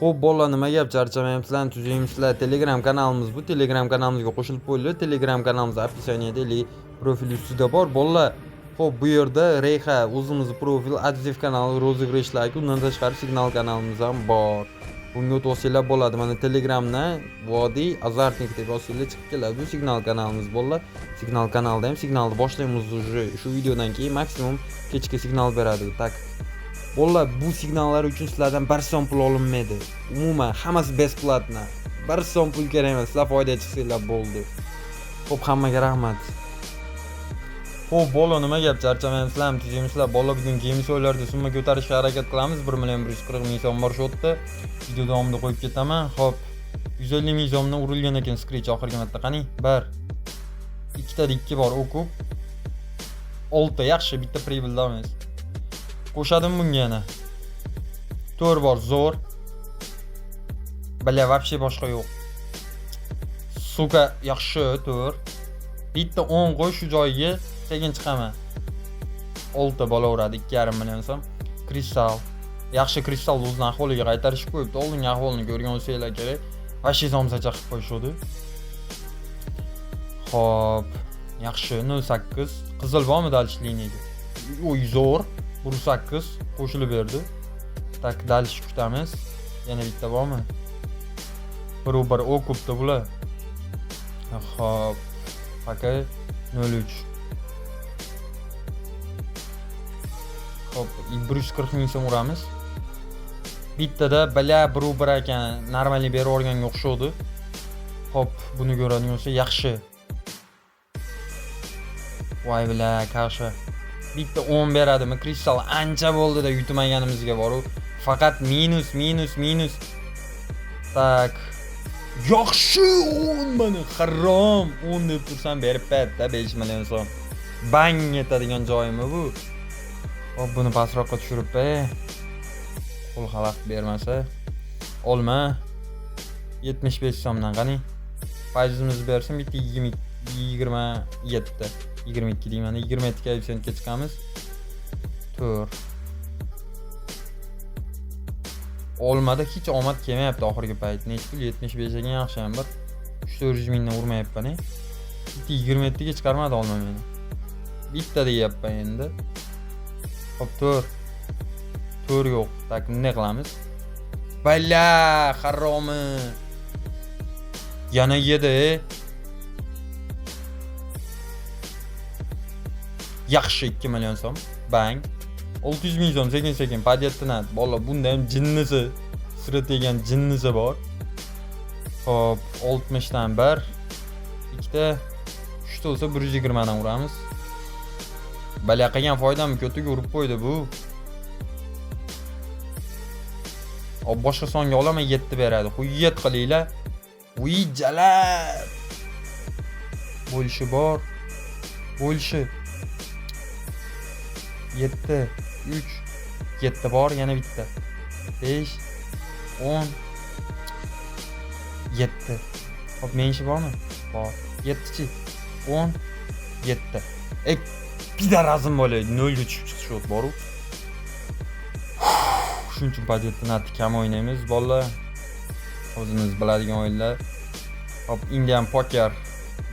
Xo'p, bolalar nima gap? Charchamayapsizlarmi? Tuzaymisizlar? Telegram kanalimiz bu. Telegram kanalimizga qo'shilib qo'yinglar. Telegram kanalimiz описаниеda profil ustida bor. Bolalar, xo'p, bu yerda Reyha o'zimizni profil, aktiv kanal, rozыгрышlar, undan tashqari signal kanalimiz ham bor. Bunga o'tib olsanglar bo'ladi. Mana Telegramdan Vodiy Azartnik deb yozsanglar chiqib keladi. Bu signal kanalimiz bolalar. Signal kanalda ham signalni boshlaymiz уже shu videodan keyin maksimum kechga signal beradi. Tak. Bolalar, bu signallar uchun sizlardan 1 so'm pul olinmaydi. Umuman hammasi besplatno. 1 so'm pul kerak emas. Sizlar foyda chiqsanglar bo'ldi. Xo'p, hammaga rahmat. Xo'p, bolalar nima gap? Charchamayapsizlarmi? Tuzaymizlar. Bolalar, bugun games o'yinlarda summa ko'tarishga harakat qilamiz. 1.140.000 so'm bor shu yerda. Video davomida qo'yib ketaman. Xo'p, 150.000 so'mdan urilgan ekan scratch oxirgi marta. Qani? 1 2 tada 2 bor o'kub. 6 yaxshi, bitta pribildamiz. olamiz. Qo'shadim bunga yana. 4 bor zo'r. Bala вообще boshqa yo'q. Suka yaxshi 4. Bitta 10 qo'y shu joyiga, sekin chiqaman. 6 bola uradi 2.5 million so'm. Kristal. Yaxshi kristal o'zini ahvoliga qaytarishib qo'yibdi. Oldingi ahvolini ko'rgan bo'lsanglar kerak. Vashi somsacha qilib qo'yishdi. Xo'p, yaxshi 08. Qizil bormi dalish liniyaga? Uy zo'r. 8 qo'shilib berdi. Tak, dalish kutamiz. Yana bitta bormi? Bir o'kubda bular. Xo'p, paka 03. Xo'p, 140.000 so'm uramiz. Bittada bala 1 ekan, normali berib o'rganga o'xshodi. Xo'p, buni ko'radigan bo'lsa yaxshi. Voy bila, qarshi. Bitta 10 beradimi? Kristal ancha bo'ldi-da yutmaganimizga boru. Faqat minus. Tak. Yaxshi 10 mana harom. 10 deb tursam berib-da 5 million so'm. Bang etadigan joyimi bu? Hop, buni pastroqqa tushirib-a. Qo'l xalaqit bermasa olma. 75 so'mdan qani? Faizimizni bersin, bitta 27 22 deyman, 27 koeffitsiyentga chiqamiz. 4. Olmada hech omad kelmayapti oxirgi payt. Nechta pul? 75 ga yaxshi ham bir 300 mingdan urmayapman. Bitta 27 ga chiqarmadi olma meni. Bitta deyapman endi. Hop, 4 yo'q. Tak, nima qilamiz? Bala, haromi. Yana 7. Yaxshi 2 million so'm. Bang. 600 ming so'm sekin padyatdan. Bola, bunda ham jinnisi, strategiyan jinnisi bor. Hop, 60 dan 1. Ikkita 3 ta bo'lsa 120 dan uramiz. Bala qilgan foydamni ko'tiga urib qo'ydi bu. Hop, boshqa songa olaman 7 beradi. Xuyet qilinglar. Uy jalab. Bo'lishi bor. Bo'lishi 7 3 7 bor, yana bitta 5 10 7. Hop, menshi bormi? Bor. 7chi 10 7. Pidarazim bo'ladi. 0 ga tushib chiqish shot bor-ku. Shuning uchun padyatdan kam o'ynaymiz bolalar. O'zimiz biladigan o'yinlar. Hop, Indian poker.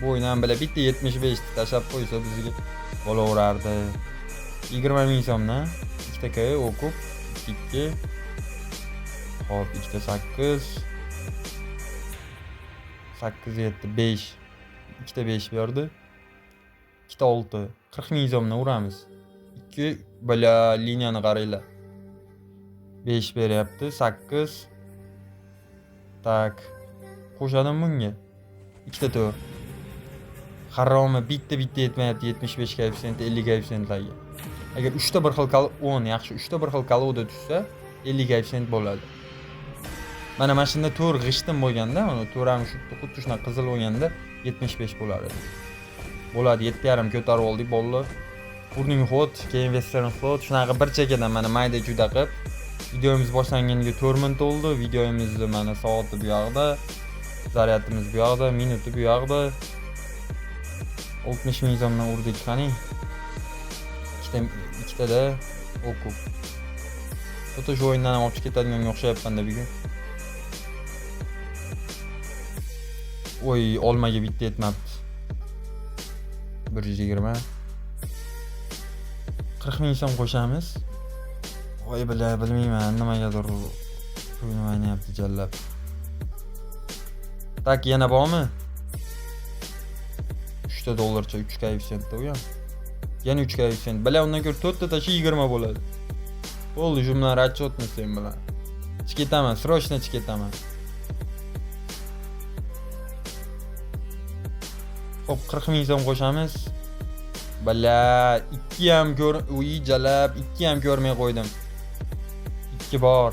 Bu o'yindan bila bitta 75 tashab qo'ysa bizga bo'laverardi. 20 ming so'mdan 2 ta kay o'qib 2. Hop, 2 ta 8. 8 7 5. 2 ta 5 berdi. 2 ta 6. 40 ming so'mdan uramiz. 2 bala liniyani qaranglar. 5 beryapti, 8. Tak. Qo'shadim bunga. 2 ta 4. Haromi bitta yetmayapti 75 koeffitsient 50 koeffitsiyentlarga. Agar 3 ta bir xil 10 yaxshi, 3 ta bir xil kaloda tushsa 50 koeffitsient bo'ladi. Mana shunda 4 g'ishtim bo'lganda, mana 4 ham xuddi shunaqa qizil bo'lganda 75 bo'lar edi. Bo'ladi, 7.5 ko'tarib oldik bolalar. Burning hot, keyin western hot, shunaqa bir chekkadan mana mayda juda qilib videomiz boshlanganiga 4 minut bo'ldi. Videomizni mana soati bu yoqda, zaryadimiz bu yoqda, minuti bu yoqda. 60 ming so'mdan urdik qani. Ikkitada o'qib. Foto shu o'yindan ham olib ketadigan o'xshayapman-da bugun. Oy, olmaga bitta yetmabdi. 120. 40 ming so'm qo'shamiz. Voy bilmayman, nimagadir o'ynayapti jallab. Tak, yana bormi? 3 dollarcha 3 koeffitsiyentda u ham. Yana 3 koeffitsiyent. Bala undan ko'ra 4 ta tashi 20 bo'ladi. Bo'ldi, shu bilan расчёtni sen bilan. Chiketaman, срочно chiketaman. Xo'p, 40 ming so'm qo'shamiz. Bala 2 ham jalab 2 ham ko'rmay qo'ydim. 2 bor.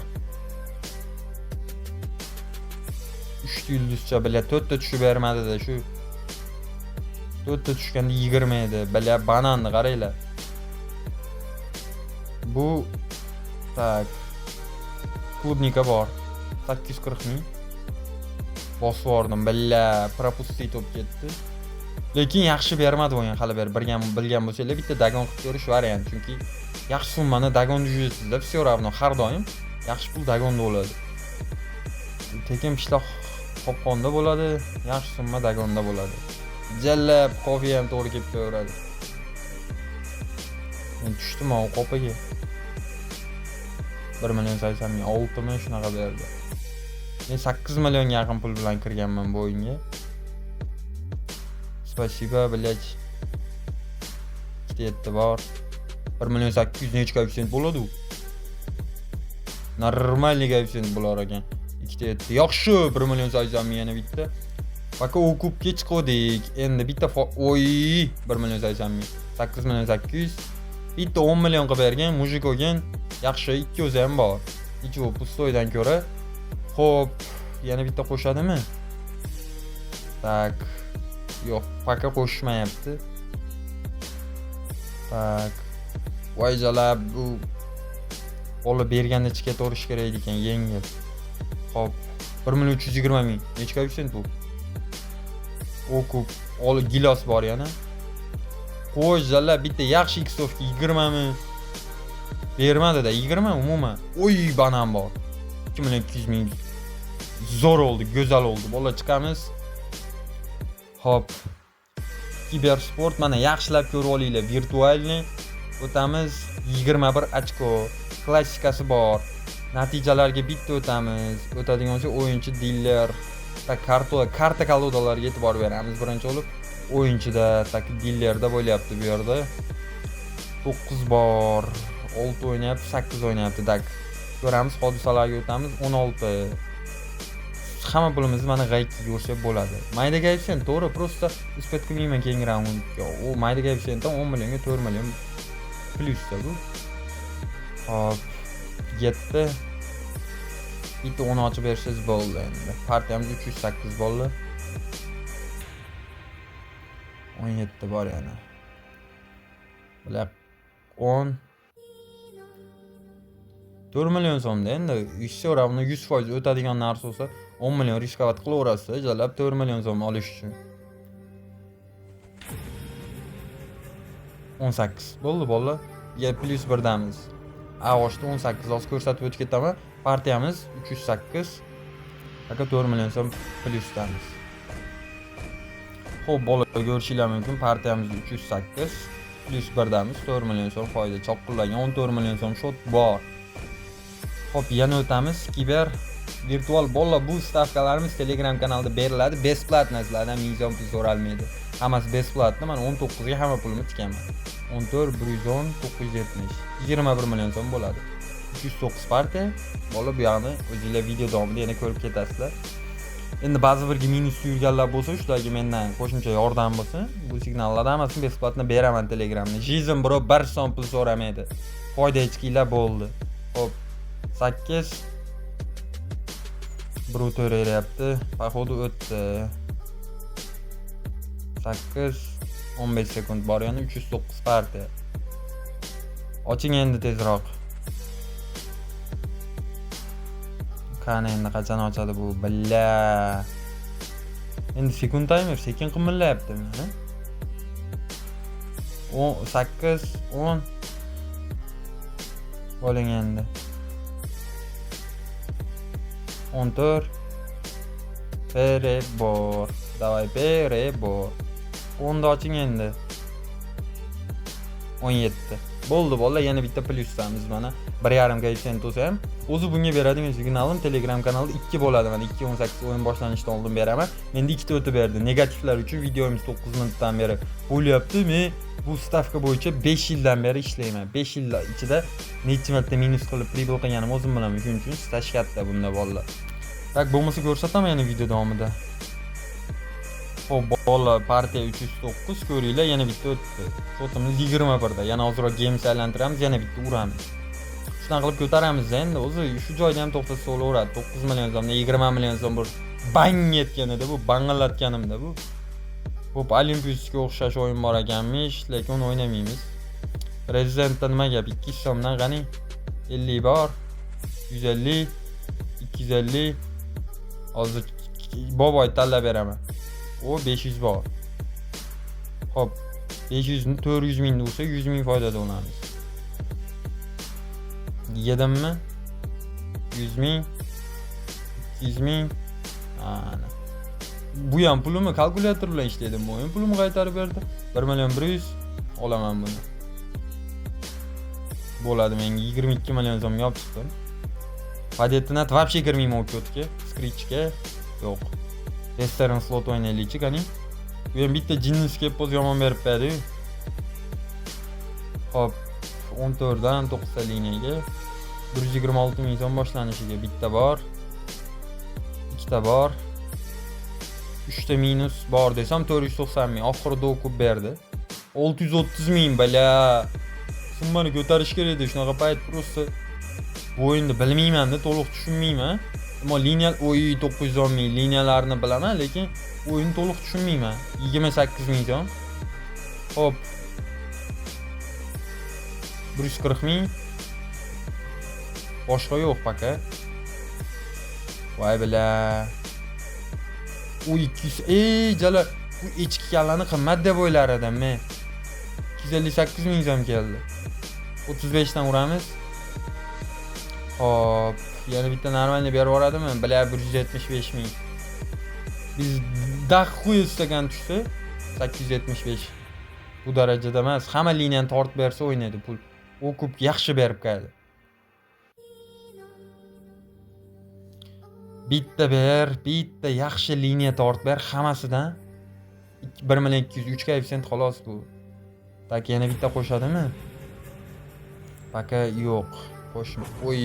3 yulduzcha bala 4 ta tushib bermadi-da shu. 4 ta tushganda 20 edi. Bala bananni qaranglar. Bu tak. Klubnika bor. 840 ming. Bosib yubordim. Bala propustить bo'lib ketdi. Lekin yaxshi bermadi o'yin hali bilgan bo'lsanglar bitta dagon qilib ko'rish variant, chunki yaxshi summani dagon düşürsizda, все равно har doim yaxshi pul dagonda bo'ladi. Tekin pishloq qopqonda bo'ladi, yaxshi summa dagonda bo'ladi. Jallab qofi ham to'g'ri kelib ko'radi. Men tushdim o qopaga. 1 million 80 ming, 6 ming shunaqa berdi. Men 8 millionga yaqin pul bilan kirganman bu o'yinga. Спасибо, блять. Ikkita bor. 1 million 800 nechta koeffitsient bo'ladi u? Normalniy koeffitsient bo'lar ekan. Ikkita yetdi. Yaxshi, 1 million 80 ming yana bitta. Faqat u kubga chiqdik. Endi bitta oy 1 million 80 ming. 8 million 800. Bitta 10 million qilib bergan, mujik olgan. Yaxshi, ikki o'zi ham bor. Ichi pustoydan ko'ra. Xo'p, yana bitta qo'shadimi? Tak. Yo'q, paka qo'shmayapti. Tak. Voy jalab, bu bola berganda chika to'rish kerak ekan, yengil. Xo'p, 1 million 320 ming. Nechta koeffitsient bu? O ko'p. Gilos bor yana. Qo'y jalab, bitta yaxshi X-ovga 20 mi? Bermadi-da, 20 umuman. Oy, banan bor. 2 million 200 ming. Zo'r oldu, go'zal oldu. Bola chiqamiz. Hop. Kibersport mana yaxshilab ko'rib olinglar. Virtualniy o'tamiz. 21 ochko. Klassikasi bor. Natijalarga bitta o'tamiz. O'tadigan bo'lsa o'yinchi dealer. Karta kolodalarga e'tibor beramiz. Birinchi bo'lib o'yinchida, dealerda bo'lyapti bu yerda. 9 bor. 6 o'ynayapti, 8 o'ynayapti. Ko'ramiz, hodisalarga o'tamiz. 16. Hamma pulimizni mana g'aykiga o'rshab bo'ladi. Mayda koeffitsient to'g'ri, просто uspet qilmayman keyingi raundga. U mayda koeffitsiyentdan 10 millionga 4 million plyusda bu. Hop, 7. Bitta 10 ochib bersangiz bo'ldi endi. Partiyamiz 308 bo'ldi. 17 bor yana. Bular 10 4 million so'mda endi ishchi ravno 100% o'tadigan narsa bo'lsa 10 million riskovat qilaverasiz, jalab 4 million so'm olish uchun. 18 bo'ldi bola. Ya plus 1 damiz. Avg'ustda 18 hozir ko'rsatib o'tib ketaman. Partiyamiz 308. Aka 4 million so'm plyusdamiz. Xo'p, bola ko'rishinglar mumkin. Partiyamiz 308 plus 1 damiz 4 million so'm foyda. Choqqullangan 14 million so'm shot bor. Xo'p, yana o'tamiz. Kiber virtual bola bu stavkalarimiz Telegram kanalida beriladi. Besplatno sizlardan 1000 so'm pul so'ralmaydi. Hammasi besplatno. Men 19 ga hamma pulimni tikaman. 14 110 970 21 million so'm bo'ladi. 309 partiya. Bola bu yoqni o'zingizlar video davomida yana ko'rib ketasizlar. Endi ba'zi birga minus yurganlar bo'lsa, shularga mendan qo'shimcha yordam bo'lsa, bu signallarni hammasini besplatno beraman Telegramda. Jizm bro 1 so'm pul so'ramaydi. Foyda echkilar bo'ldi. Xo'p, 8 bruto beryapti. Poxodu o'tdi. 8 15 sekund bor, yana 309 partiya. Oching endi tezroq. Qani endi qachon ochadi bu? Billa. Endi sekund timer sekin qimillayaptimi, ha? 8 10 bo'ling endi. 14 bor. Davay bere bor. 10 da oching endi. 17. Bo'ldi bolalar, yana bitta plyusamiz mana. 1.5 koeffitsient bo'lsa ham o'zi bunga beradigan signalim Telegram kanalida 2 bo'ladi. Mana 2.18 o'yin boshlanishidan oldin beraman. Menda 2 ta o'tib berdi. Negativlar uchun videomiz 9 minutdan beri bo'lyapti. Men bu stavka bo'yicha 5 yildan beri ishlayman. 5 yil ichida necha marta minus qilib pribol qilganim o'zim bilaman. Shuning uchun staj katta bunda bolalar. Tak bo'lmasa ko'rsataman yana video davomida. Xo'p, bolalar, partiya 309 ko'ringlar, yana bitta o'tdi. Shotimiz 21 da. Yana hozirroq games aylantiramiz, yana bitta uramiz. Shunday qilib ko'taramiz endi. O'zi shu joyda ham to'xtatsa bo'laveradi. 9 million so'mdan 20 million so'm bir bang etgan edi bu, bangillatganimda bu. Xo'p, Olimpiyaga o'xshash o'yin bor ekanmish, lekin uni o'ynamaymiz. Prezidentda nima gap? 200 so'mdan qani 50 bor, 150, 250. Hozir boboy tanlab beraman. O 500 bor. Xo'p, 500 ni 400 ming bo'lsa 100 ming foydada olamiz. Yedimmi? 100 ming, 200 ming. Ana. Bu ham pulimi kalkulyator bilan ishlaydim. Bu o'yin pulimi qaytarib berdi. 1 million 100 olaman buni. Bo'ladi, menga 22 million so'm yopishdim. Padetini вообще kirmayman o'kotga, skrichga. Yo'q. Western slot o'ynaylikchi, qani. Bu ham bitta jinnis keppoz yomon berib berdi. Hop, 14 dan 9 liniyaga 126 ming so'm boshlanishiga bitta bor. Ikkita bor. 3 ta minus bor desam 490 ming. Oxirida o'qib berdi. 630 ming bala. Summani ko'tarish kerak edi. Shunaqa payt просто bu o'yinni bilmayman-da, to'liq tushunmayman. Ammo liniya 910 ming liniyalarni bilaman, lekin o'yinni to'liq tushunmayman. 28 ming so'm. Hop. 140 ming. Boshqa yo'q paka. Voy bila. U 200 jala bu ichki kallani qimmat deb o'ylar edim men. 258 ming so'm keldi. 35 dan uramiz. Hop, yana bitta normalni berib yuboradimi? Bilar 175 ming. Biz daxuy istagan tushsa 875. Bu darajada emas. Hamma liniyani tortib bersa o'ynaydi pul. U ko'p yaxshi berib keldi. Bitta yaxshi liniya tortib ber hammasidan 1 million 203 koeffitsient xolos bu. Tak yana bitta qo'shadimi? Paka yo'q. Qo'shma. Oy.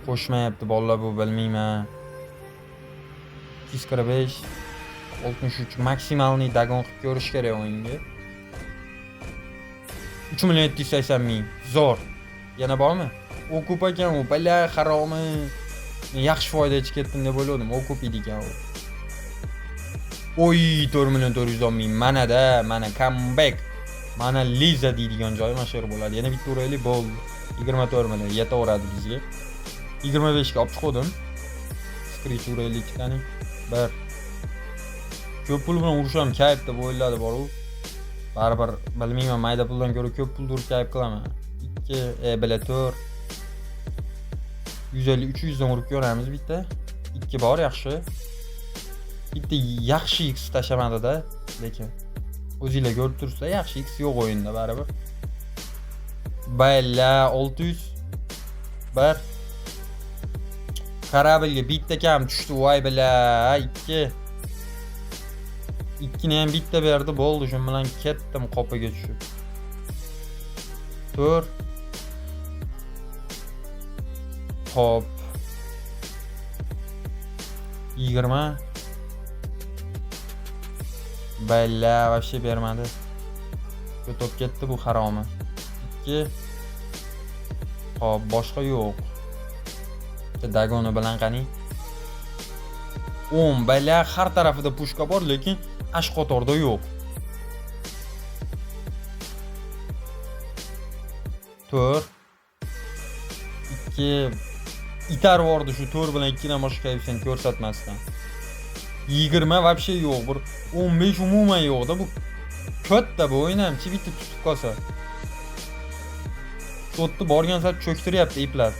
Qo'shmayapti bolalar, bu bilmayman. 245 63 maksimalni dagon qilib ko'rish kerak o'yinga. 3 million 780 ming. Zo'r. Yana bormi? O ko'p ekan u. Bala haromi. Men yaxshi foyda ichib ketdim deb o'yladim. O ko'p edi ekan u. Oy, 4 million 410 ming. Mana comeback. Mana Liza deydigan joy mashhur bo'ladi. Yana bitta uraylik bo'ldi. 24 million yetaveradi bizga. 25 ga olib chiqdim. Scratch uraylik qani. Bir. Ko'p pul bilan urusham kayf deb o'yladi bor-u. Baribir bilmayman, mayda puldan ko'ra ko'p pul urib kayf qilaman. 2 bela 4 150 300 dan urib ko'ramiz bitta. 2 bor yaxshi. Bitta yaxshi X tashamadi-da, lekin o'zingizlar ko'rib turibsizlar, yaxshi X yo'q o'yinda baribir. Balla 600 bir kорабльga bitta kam tushdi, voy bala 2. 2 ni ham bitta berdi, bo'ldi, shu bilan ketdim qopaga tushib. 4 hop 20 balla вообще bermadi. Ko'tib ketdi bu haromi. 2 hop boshqa yo'q. Dagoni bilan qani. 10 balla har tarafida pushka bor, lekin ash qatorda yo'q. 4 2 itar bordi, shu 4 bilan 2 dan boshqa koeffitsient ko'rsatmasdan. 20 вообще yo'q, bir 15 umuman yo'q-da, bu katta bu o'yin ham bitta tutib qolsa. Shotni borgan sari cho'ktiryapti iplar.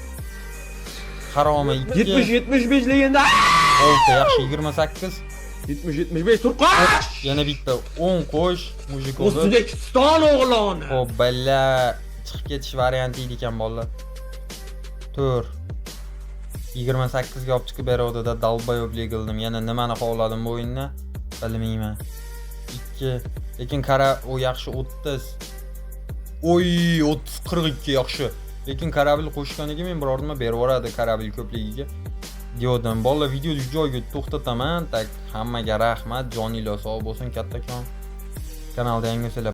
Haromi 2 70 75 legenda. 6 yaxshi 28 70-75 Turqosh! Yana bitta 10 qo'sh mujik o'zi. O'zbekiston o'g'loni. Xo'p, balla chiqib ketish varianti edi ekan bolalar. 4 28 ga olib chiqib berodida dalbayoblik qildim. Yana nimani xohladim bu o'yinda? Bilmayman. 2 lekin qara u yaxshi 30. Oy, 30 42 yaxshi. Lekin karabil qo'shganiga men biror nima berib yuboradi karabil ko'pligiga. Deyodim. Bolalar videoni joyiga to'xtataman. Tak, hammaga rahmat. Joninglar sog' bo'lsin kattakon. Kanalda yangi bo'lsalar